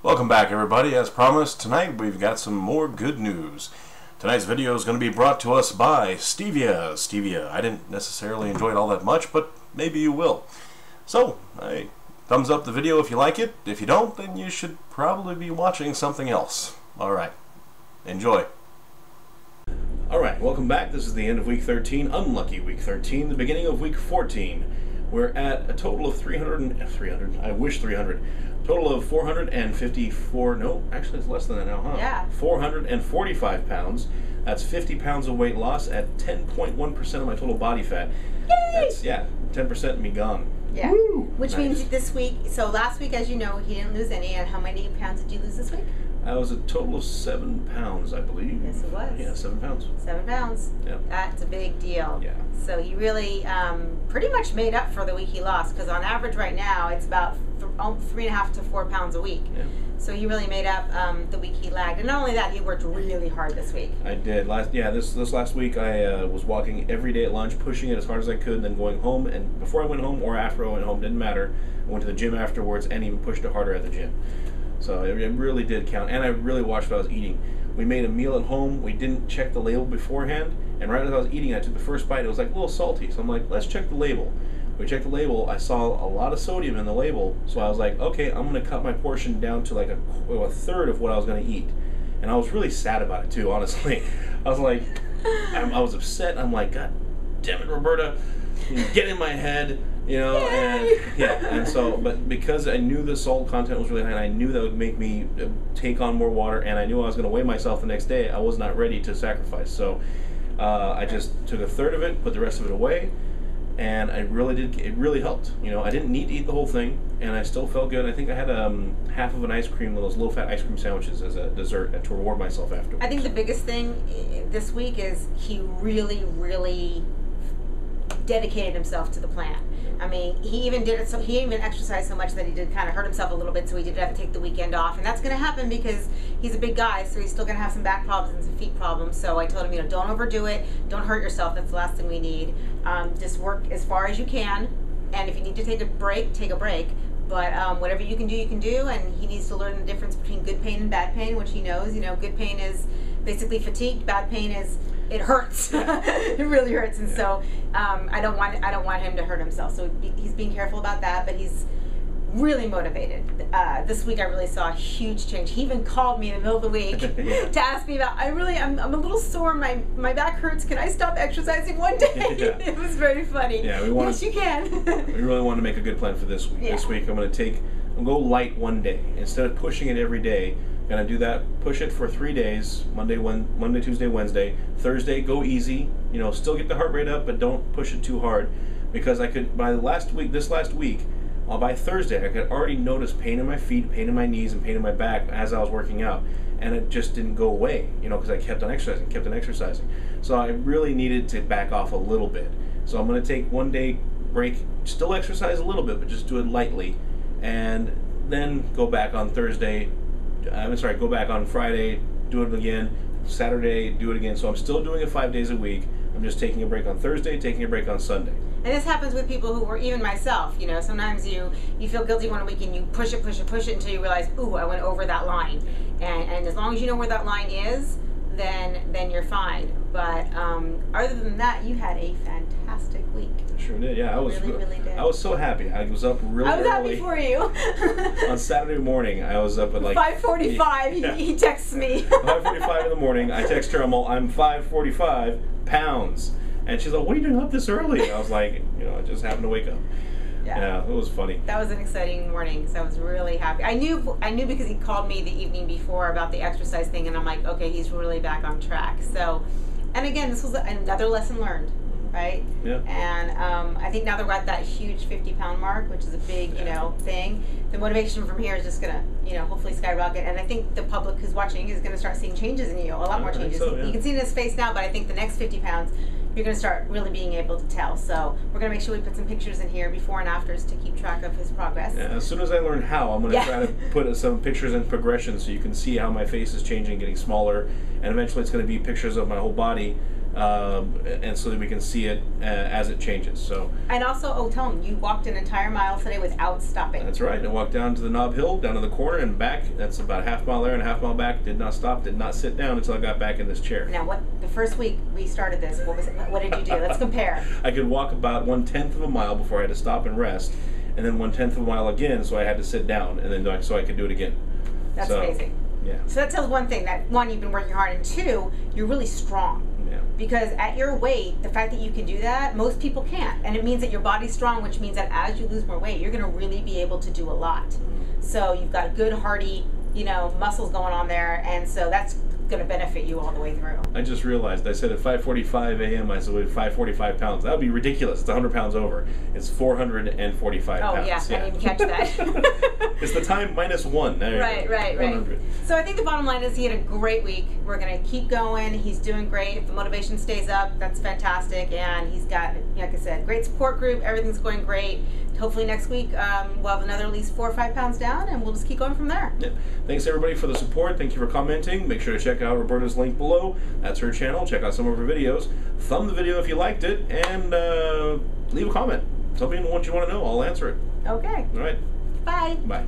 Welcome back, everybody. As promised, tonight we've got some more good news. Tonight's video is going to be brought to us by Stevia. Stevia. I didn't necessarily enjoy it all that much, but maybe you will. So, thumbs up the video if you like it. If you don't, then you should probably be watching something else. Alright. Enjoy. Alright, welcome back. This is the end of week 13, unlucky week 13, the beginning of week 14. We're at a total of 300, I wish 300. Total of 454, no, actually it's less than that now, huh? Yeah. 445 pounds. That's 50 pounds of weight loss at 10.1% of my total body fat. Yay! That's, 10% of me gone. Yeah. Woo! Which Nice. means this week, so last week, as you know, he didn't lose any. And how many pounds did you lose this week? That was a total of 7 pounds, I believe. Yes, it was. Yeah, 7 pounds. 7 pounds. Yep. That's a big deal. Yeah. So he really pretty much made up for the week he lost, because on average right now it's about 3.5 to 4 pounds a week. Yeah. So he really made up the week he lagged, and not only that, he worked really hard this week. I did. This last week I was walking every day at lunch, pushing it as hard as I could, and then going home. And before I went home or after I went home, didn't matter. I went to the gym afterwards and even pushed it harder at the gym. So it really did count, and I really watched what I was eating. We made a meal at home. We didn't check the label beforehand, and right as I was eating, I took the first bite. It was like a little salty, so I'm like, let's check the label. We checked the label. I saw a lot of sodium in the label, so I was like, okay, I'm going to cut my portion down to like a third of what I was going to eat. And I was really sad about it too, honestly. I was like, I was upset. I'm like, God damn it, Roberta, get in my head, you know. And so, but because I knew the salt content was really high, and I knew that would make me take on more water, and I knew I was going to weigh myself the next day, I was not ready to sacrifice. So I just took a third of it, put the rest of it away. And it really helped. You know, I didn't need to eat the whole thing, and I still felt good. I think I had half of an ice cream, those low-fat ice cream sandwiches as a dessert to reward myself afterwards. I think the biggest thing this week is he really, really dedicated himself to the plan. I mean, he even did it. So he even exercised so much that he did kind of hurt himself a little bit. So he did have to take the weekend off, and that's going to happen because he's a big guy. So he's still going to have some back problems and some feet problems. So I told him, don't overdo it. Don't hurt yourself. That's the last thing we need. Just work as far as you can, and if you need to take a break, take a break. But whatever you can do, and he needs to learn the difference between good pain and bad pain, which he knows. Good pain is basically fatigue. Bad pain is it hurts. It really hurts, and so I don't want him to hurt himself. So he's being careful about that, but he's really motivated. This week I really saw a huge change. He even called me in the middle of the week to ask me about, I'm a little sore, my back hurts, can I stop exercising one day? Yeah. It was very funny. Yeah, yes, you can. We really want to make a good plan for this week. Yeah. This week I'm going to go light one day. Instead of pushing it every day, I'm going to do that, push it for 3 days, Monday, Tuesday, Wednesday. Thursday, go easy. Still get the heart rate up, but don't push it too hard. Because I could, this last week, by Thursday, I could already notice pain in my feet, pain in my knees, and pain in my back as I was working out. And it just didn't go away, because I kept on exercising. So I really needed to back off a little bit. So I'm going to take 1 day break, still exercise a little bit, but just do it lightly. And then go back on go back on Friday, do it again. Saturday, do it again. So I'm still doing it 5 days a week. I'm just taking a break on Thursday, taking a break on Sunday. And this happens with people who were, even myself, sometimes you feel guilty one week and you push it until you realize, ooh, I went over that line. And as long as you know where that line is, then you're fine. But other than that, you had a fantastic week. I sure did, yeah. I really did. I was so happy. I was up really early. I was happy for you. On Saturday morning, I was up at like 5:45. Yeah. He texts me. 5:45 in the morning. I text her. I'm 545 pounds, and she's like, "What are you doing up this early?" I was like, I just happened to wake up. Yeah, it was funny. That was an exciting morning, so I was really happy. I knew because he called me the evening before about the exercise thing, and I'm like, okay, he's really back on track. So, and again, this was another lesson learned, right? Yeah. And I think now that we're at that huge 50-pound mark, which is a big, thing, the motivation from here is just gonna, hopefully skyrocket. And I think the public who's watching is gonna start seeing changes in you, a lot more changes. So, yeah. You can see it in his face now, but I think the next 50 pounds, you're going to start really being able to tell. So we're going to make sure we put some pictures in here, before and afters, to keep track of his progress. Yeah, as soon as I learn how, I'm going to try to put some pictures in progression so you can see how my face is changing, getting smaller, and eventually it's going to be pictures of my whole body and so that we can see it as it changes. So. And also, tell him, you walked an entire mile today without stopping. That's right. I walked down to the Knob Hill, down to the corner, and back. That's about a half mile there and a half mile back. Did not stop, did not sit down until I got back in this chair. Now, the first week we started this, what did you do? Let's compare. I could walk about 1/10 of a mile before I had to stop and rest, and then 1/10 of a mile again, so I had to sit down, and then so I could do it again. That's amazing. Yeah. So that tells one thing, that one, you've been working hard, and two, you're really strong. Yeah. Because at your weight, the fact that you can do that, most people can't. And it means that your body's strong, which means that as you lose more weight, you're going to really be able to do a lot. So you've got good, hearty, muscles going on there, and so that's going to benefit you all the way through. I just realized, I said at 5:45 a.m. I said with 545 pounds. That would be ridiculous. It's 100 pounds over. It's 445 pounds. Oh, yeah. I didn't even catch that. It's the time minus one. There Right. 100. So I think the bottom line is he had a great week. We're going to keep going. He's doing great. If the motivation stays up, that's fantastic. And he's got, like I said, great support group. Everything's going great. Hopefully next week we'll have another at least 4 or 5 pounds down, and we'll just keep going from there. Yeah. Thanks everybody for the support. Thank you for commenting. Make sure to check out Roberta's link below. That's her channel. Check out some of her videos. Thumb the video if you liked it, and leave a comment. Tell me what you want to know. I'll answer it. Okay. All right. Bye. Bye.